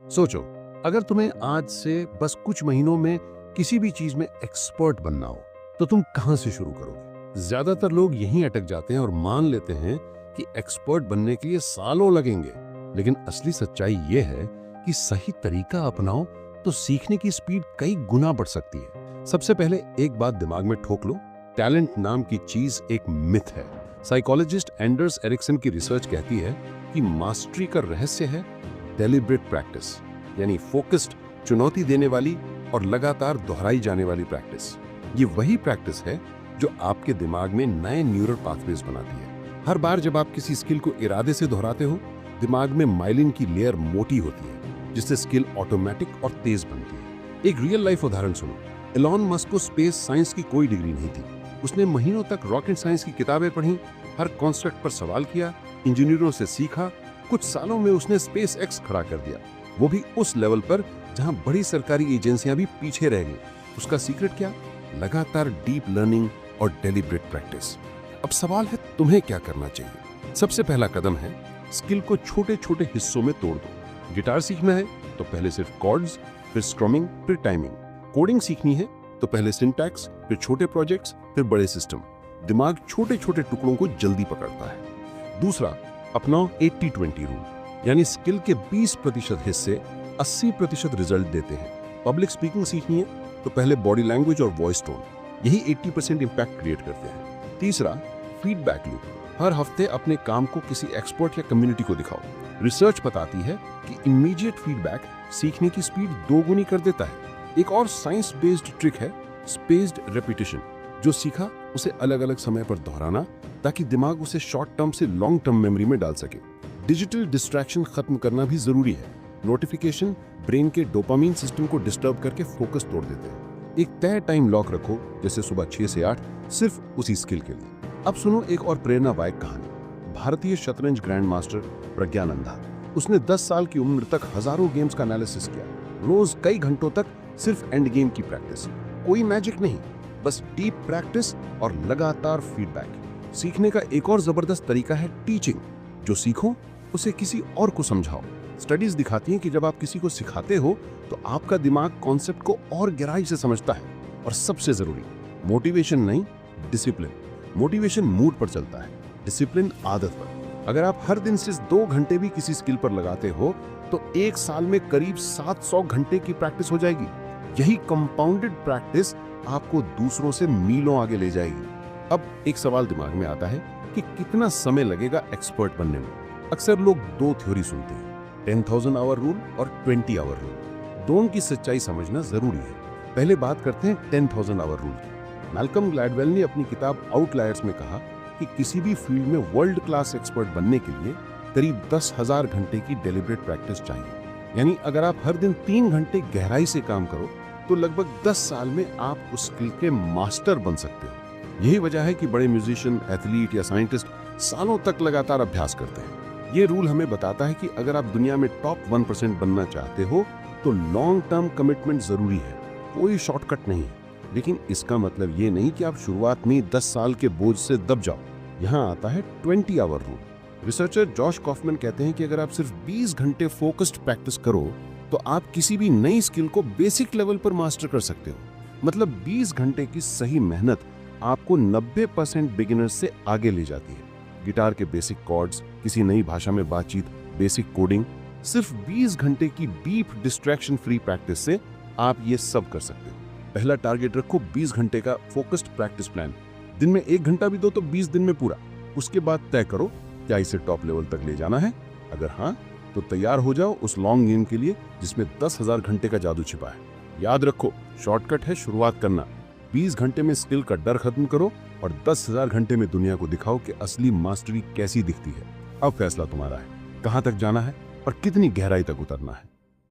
सोचो, अगर तुम्हें आज से बस कुछ महीनों में किसी भी चीज में एक्सपर्ट बनना हो, तो तुम कहां से शुरू करोगे? ज्यादातर लोग यहीं अटक जाते हैं और मान लेते हैं कि एक्सपर्ट बनने के लिए सालों लगेंगे। लेकिन असली सच्चाई यह है कि सही तरीका अपनाओ तो सीखने की स्पीड कई गुना बढ़ सकती है। सबसे पहले एक बात दिमाग में ठोक लो, टैलेंट नाम की चीज एक मिथ है। साइकोलॉजिस्ट एंडर्स एरिक्सन की रिसर्च कहती है कि मास्टरी का रहस्य है डेलिब्रेट प्रैक्टिस, यानी फोकस्ड, चुनौती देने वाली और लगातार दोहराई जाने वाली प्रैक्टिस। ये वही प्रैक्टिस है जो आपके दिमाग में नए न्यूरल पाथवेज बनाती है। हर बार जब आप किसी स्किल को इरादे से दोहराते हो, दिमाग में माइलिन की लेयर मोटी होती है, जिससे स्किल ऑटोमेटिक और तेज बनती है। एक रियल लाइफ उदाहरण सुनो। एलॉन मस्क को स्पेस साइंस की कोई डिग्री नहीं थी। उसने महीनों तक रॉकेट साइंस की किताबें पढ़ी, हर कॉन्सेप्ट पर सवाल किया, इंजीनियरों से सीखा। कुछ सालों में उसने स्पेस एक्स खड़ा कर दिया, वो भी उस लेवल पर जहां बड़ी सरकारी एजेंसियां भी पीछे रह गई। उसका सीक्रेट क्या? लगातार डीप लर्निंग और डेलिब्रेट प्रैक्टिस। अब सवाल है, तुम्हें क्या करना चाहिए? सबसे पहला कदम है स्किल को छोटे छोटे हिस्सों में तोड़ दो। गिटार सीखना है तो पहले सिर्फ कॉर्ड्स, फिर स्ट्रमिंग, फिर टाइमिंग। कोडिंग सीखनी है तो पहले सिंटैक्स, फिर छोटे प्रोजेक्ट्स, फिर बड़े सिस्टम। दिमाग छोटे छोटे टुकड़ों को जल्दी पकड़ता है। दूसरा, अपनाओ 80-20 रूल, यानी स्किल के 20% हिस्से 80% रिजल्ट देते हैं। पब्लिक स्पीकिंग सीखनी है तो पहले बॉडी लैंग्वेज और वॉइस टोन, यही 80% इंपैक्ट क्रिएट करते हैं। तीसरा, फीडबैक लूप। हर हफ्ते अपने काम को किसी एक्सपर्ट या कम्युनिटी को दिखाओ। रिसर्च बताती है कि इमीडिएट फीडबैक सीखने की स्पीड 2 गुनी कर देता है। एक और साइंस बेस्ड ट्रिक है स्पेस्ड रेपिटेशन। जो सीखा उसे अलग अलग समय पर दोहराना, ताकि दिमाग उसे शॉर्ट टर्म से लॉन्ग टर्म मेमोरी में डाल सके। डिजिटल डिस्ट्रैक्शन खत्म करना भी जरूरी है। नोटिफिकेशन ब्रेन के डोपामीन सिस्टम को डिस्टर्ब करके फोकस तोड़ देते हैं। एक तय टाइम लॉक रखो, जैसे सुबह 6 से 8, सिर्फ उसी स्किल के लिए। अब सुनो एक और प्रेरणादायक कहानी। भारतीय शतरंज ग्रैंड मास्टर प्रज्ञानंदा, उसने 10 साल की उम्र तक हजारों गेम्स का एनालिसिस किया, रोज कई घंटों तक सिर्फ एंड गेम की प्रैक्टिस। कोई मैजिक नहीं, बस डीप प्रैक्टिस और लगातार फीडबैक। सीखने का एक और जबरदस्त तरीका है टीचिंग। जो सीखो उसे किसी और को समझाओ। स्टडीज दिखाती हैं कि जब आप किसी को सिखाते हो तो आपका दिमाग कॉन्सेप्ट को और गहराई से समझता है। और सबसे जरूरी, मोटिवेशन नहीं, डिसिप्लिन। मोटिवेशन मूड पर चलता है, डिसिप्लिन आदत पर। अगर आप हर दिन सिर्फ 2 घंटे भी किसी स्किल पर लगाते हो तो 1 साल में करीब 700 घंटे की प्रैक्टिस हो जाएगी। यही कंपाउंडेड प्रैक्टिस आपको दूसरों से मीलों आगे ले जाएगी। अब एक सवाल दिमाग में आता है कि कितना समय लगेगा एक्सपर्ट बनने में। अक्सर लोग 2 थ्योरी सुनते हैं, 10,000 आवर रूल और 20 आवर रूल। दोनों की सच्चाई समझना जरूरी है। पहले बात करते हैं 10,000 आवर रूल की। मैल्कम ग्लैडवेल ने अपनी किताब आउटलायर्स में कहा कि किसी भी फील्ड में वर्ल्ड क्लास एक्सपर्ट बनने के लिए करीब 10,000 घंटे की डेलिब्रेट प्रैक्टिस चाहिए। यानी अगर आप हर दिन 3 घंटे गहराई से काम करो तो लगभग 10 साल में आप उस स्किल के मास्टर बन सकते हो। यही वजह है कि बड़े म्यूजिशियन, एथलीट या साइंटिस्ट सालों तक लगातार अभ्यास करते हैं। ये रूल हमें बताता है कि अगर आप दुनिया में टॉप 1% बनना चाहते हो तो लॉन्ग टर्म कमिटमेंट जरूरी है, कोई शॉर्टकट नहीं है। लेकिन इसका मतलब ये नहीं कि आप शुरुआत में 10 साल के बोझ से दब जाओ। यहाँ आता है 20 hour rule. Researcher Josh Kaufman कहते हैं कि अगर आप सिर्फ 20 घंटे फोकस्ड प्रैक्टिस करो तो आप किसी भी नई स्किल को बेसिक लेवल पर मास्टर कर सकते हो। मतलब 20 घंटे की सही मेहनत आपको 90% बिगिनर्स से आगे ले जाती है। गिटार के बेसिक कॉर्ड्स, किसी नई भाषा में बातचीत, बेसिक कोडिंग, सिर्फ 20 घंटे की डीप डिस्ट्रैक्शन फ्री प्रैक्टिस से आप ये सब कर सकते हो। पहला टारगेट रखो 20 घंटे का फोकस्ड प्रैक्टिस प्लान। दिन में 1 घंटा भी दो तो 20 दिन में पूरा। उसके बाद तय करो क्या इसे टॉप लेवल तक ले जाना है। अगर हाँ, तो तैयार हो जाओ उस लॉन्ग गेम के लिए जिसमें 10,000 घंटे का जादू छिपा है। याद रखो, शॉर्टकट है शुरुआत करना। 20 घंटे में स्किल का डर खत्म करो और 10,000 घंटे में दुनिया को दिखाओ कि असली मास्टरी कैसी दिखती है। अब फैसला तुम्हारा है, कहां तक जाना है और कितनी गहराई तक उतरना है।